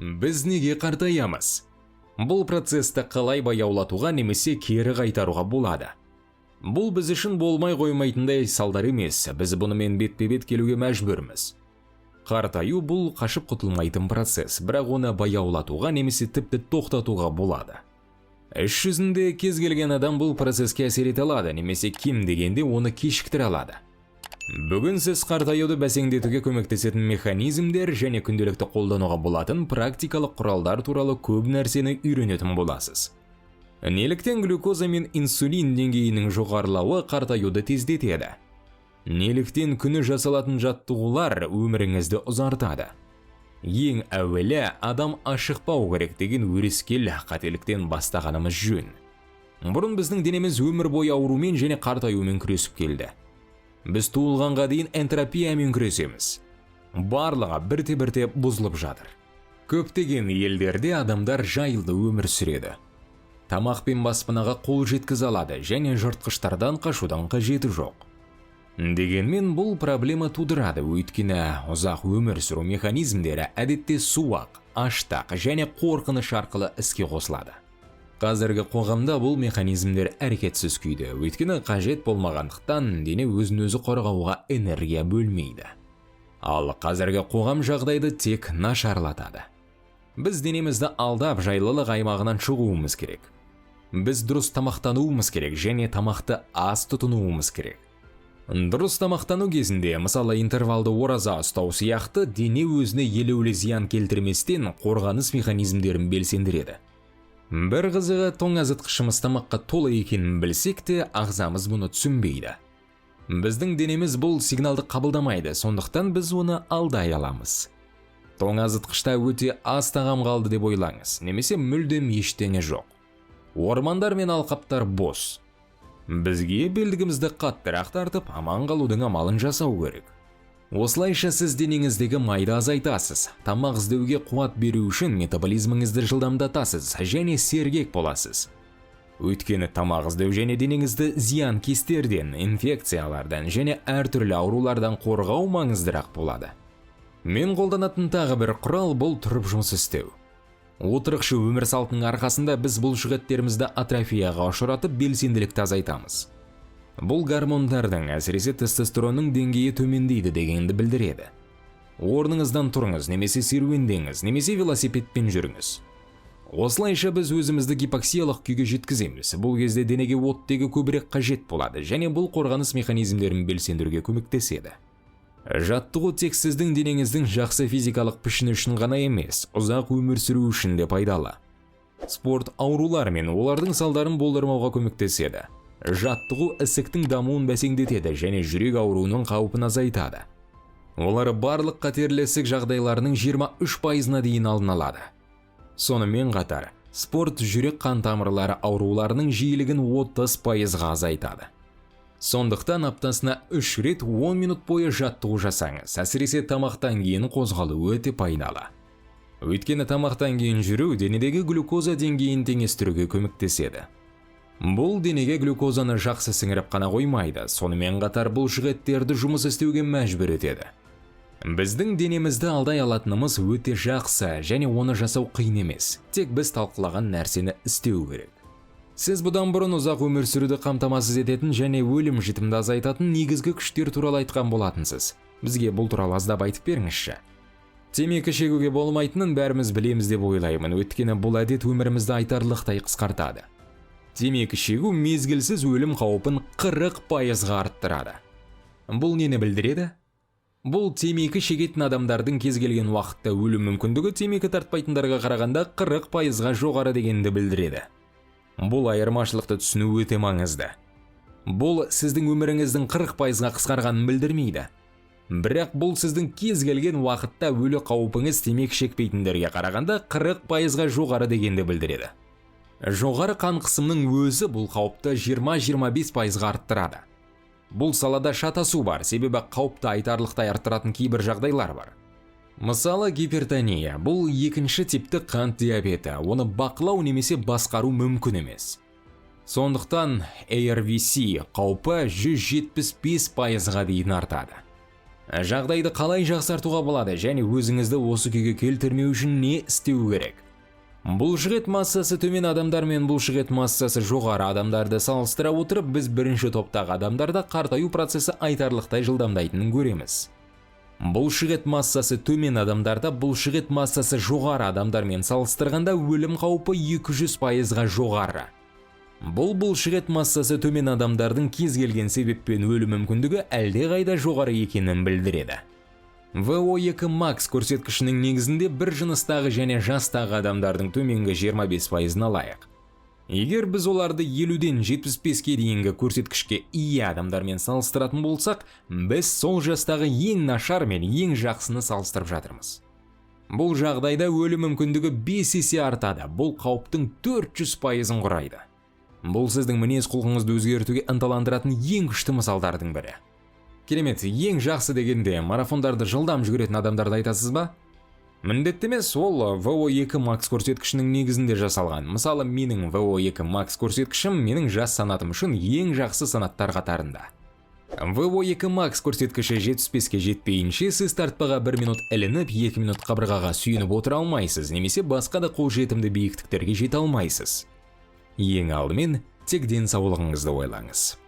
Біз неге қартаямыз? Бұл процесті қалай баяулатуға немесе кері қайтаруға болады? Бұл біз үшін болмай қоймайтындай салдар емес, біз бұнымен бетпе-бет келуге мәжбүрміз. Қартаю бұл қашып құтылмайтын процесс, бірақ оны баяулатуға немесе тіпті тоқтатуға болады. Іс жүзінде кез келген адам бұл процеске әсер ете алады, немесе кем дегенде оны кешіктіре алады. Бүгін сіз қартаюды бәсеңдетуге көмектесетін механизмдер және күнделікті қолдануға болатын практикалық құралдар туралы көп нәрсені үйренетін боласыз. Неліктен глюкоза мен инсулин деңгейінің жоғарылауы қартаюды тездетеді? Неліктен күні жасалатын жаттығулар өміріңізді ұзартады? Ең әуелі адам ашықпау керек деген өрескел қателіктен бастағанымыз жөн. Бұрын біздің денеміз өмір бойы аурумен және қартаюмен күресіп келді. Біз туылғанға дейін энтропиямен күресеміз. Барлығы бірте-бірте бұзылып жатыр. Көптеген елдерде адамдар жайлы өмір сүреді. Тамақ пен баспанаға қол жеткізе алады және жыртқыштардан қашудан қажеті жоқ. Дегенмен бұл проблема тудырады, өйткені ұзақ өмір сүру механизмдері әдетте суық, аштық және қорқыныш арқылы іске қосылады. Қазіргі қоғамда бұл механизмдер әрекетсіз күйде, өйткені қажет болмағандықтан дене өзін-өзі қорғауға энергия бөлмейді. Ал қазіргі қоғам жағдайды тек нашарлатады. Біз денемізді алдап жайлылық аймағынан шығуымыз керек. Біз дұрыс тамақтануымыз керек және тамақты аз тұтынуымыз керек. Дұрыс тамақтану кезінде, мысалы интервалды ораза ұстау сияқты, дене өзіне елеулі зиян келтірместен қорғаныс механизмдерін белсендіреді. Бір қызығы, тоңазытқышымыз тамаққа толы екенін білсек те, ағзамыз бұны түсінбейді. Біздің денеміз бұл сигналды қабылдамайды, сондықтан біз оны алдай аламыз. Тоңазытқышта өте аз тағам қалды деп ойлаңыз, немесе мүлдем ештеңе жоқ. Ормандар мен алқаптар бос. Бізге белдігімізді қаттырақ тартып, аман қалудың амалын жасау керек. Осылайша сіз денеңіздегі майды азайтасыз, тамақ іздеуге қуат беру үшін метаболизміңізді жылдамдатасыз және сергек боласыз. Өйткені тамақ іздеу және денеңізді зиянкестерден, инфекциялардан және әртүрлі аурулардан қорғау маңыздырақ болады. Мен қолданатын тағы бір құрал бұл тұрып жұмыс істеу. Отырықшы өмір салтының арқасында біз бұл бұлшықеттерімізді атрофияға ұшыратып белсенділікті азайтамыз. Бұл гормондардың, әсіресе тестостеронның деңгейі төмендейді дегенді білдіреді. Орныңыздан тұрыңыз, немесе серуендеңіз, немесе велосипедпен жүріңіз. Осылайша біз өзімізді гипоксиялық күйге жеткіземіз. Бұл кезде денеге оттегі көбірек қажет болады және бұл қорғаныс механизмдерін белсендіруге көмектеседі. Жаттығу тек сіздің денеңіздің жақсы физикалық пішіні үшін ғана емес, ұзақ өмір сүру үшін де пайдалы. Спорт аурулар мен олардың салдарын болдырмауға көмектеседі. Жаттығу ісіктің дамуын бәсеңдетеді және жүрек ауруының қаупін азайтады. Олар барлық қатерлі ісік жағдайларының 23%-на дейін алдын алады. Сонымен қатар, спорт жүрек қан тамырлары ауруларының жиілігін 30%-ға азайтады. Сондықтан аптасына 3 рет 10 минут бойы жаттығу жасаңыз, әсіресе тамақтан кейін қозғалу өте пайдалы. Өйткені тамақтан кейін жүру денедегі глюкоза деңгейін теңестіруге көмектеседі. Бұл денеге глюкозаны жақсы сіңіріп қана қоймайды, сонымен қатар бұлшықеттерді жұмыс істеуге мәжбүр етеді. Біздің денемізді алдай алатынымыз өте жақсы және оны жасау қиын емес, тек біз талқылаған нәрсені істеу керек. Сіз бұдан бұрын ұзақ өмір сүруді қамтамасыз ететін және өлім жітімді азайтатын негізгі күштер туралы айтқан болатынсыз. Бізге бұл туралы аздап айтып беріңізші. Темекі шегуге болмайтынын бәріміз білеміз деп ойлаймын, өйткені бұл әдет өмірімізді айтарлықтай қысқартады. Темекі шегу мезгілсіз өлім қаупін 40%-ға арттырады. Бұл нені білдіреді? Бұл темекі шегетін адамдардың кез келген уақытта өлім мүмкіндігі темекі тартпайтындарға қарағанда 40%-ға жоғары дегенді білдіреді. Бұл айырмашылықты түсіну өте маңызды. Бұл сіздің өміріңіздің 40%-ға қысқарғанын білдірмейді. Бірақ бұл сіздің кез келген уақытта өлі қаупіңіз темекі шекпейтіндерге қарағанда 40%-ға жоғары дегенді білдіреді. Жоғары қан қысымның өзі бұл қауіпті 20-25%-ға арттырады. Бұл салада шатасу бар, себебі қауіпті айтарлықтай арттыратын кейбір жағдайлар бар. Мысалы, гипертония – бұл екінші типті қант диабеті, оны бақылау немесе басқару мүмкін емес. Сондықтан ARVC қаупі 175%-ға дейін артады. Жағдайды қалай жақсартуға болады және өзіңізді осы күйге келтірмеу үшін не істеу керек? Бұлшықет массасы төмен адамдар мен бұлшықет массасы жоғары адамдарды салыстыра отырып, біз бірінші топтағы адамдарда қартаю процесі айтарлықтай жылдамдайтынын көреміз. Бұлшықет массасы төмен адамдарда бұлшықет массасы жоғары адамдармен салыстырғанда өлім қаупі 200%-ға жоғары. Бұл бұлшықет массасы төмен адамдардың кез келген себеппен өлім мүмкіндігі әлдеқайда жоғары екенін білдіреді. VO2 max көрсеткішінің негізінде бір жыныстағы және жастағы адамдардың төменгі 25%-ын алайық. Егер біз оларды 50-ден 75-ке дейінгі көрсеткішке ие адамдармен салыстыратын болсақ, біз сол жастағы ең нашар мен ең жақсыны салыстырып жатырмыз. Бұл жағдайда өлім мүмкіндігі 5 есе артады, бұл қауіптің 400%-ын құрайды. Бұл сіздің мінез құлқыңызды өзгертуге ынталандыратын ең күшті мысалдардың бірі. Керемет, ең жақсы дегенде марафондарды жылдам жүгіретін адамдарды айтасыз ба? Міндетті емес, ол VO2 max көрсеткішінің негізінде жасалған. Мысалы, менің VO2 max көрсеткішім менің жас санатым үшін ең жақсы санаттар қатарында. VO2 max көрсеткіші 75-ке жетпейінше, сіз тартпаға 1 минут ілініп, 2 минут қабырғаға сүйініп отыра алмайсыз, немесе басқа да қолжетімді биіктіктерге жете алмайсыз. Ең алдымен, тек денсаулығыңызды ойлаңыз.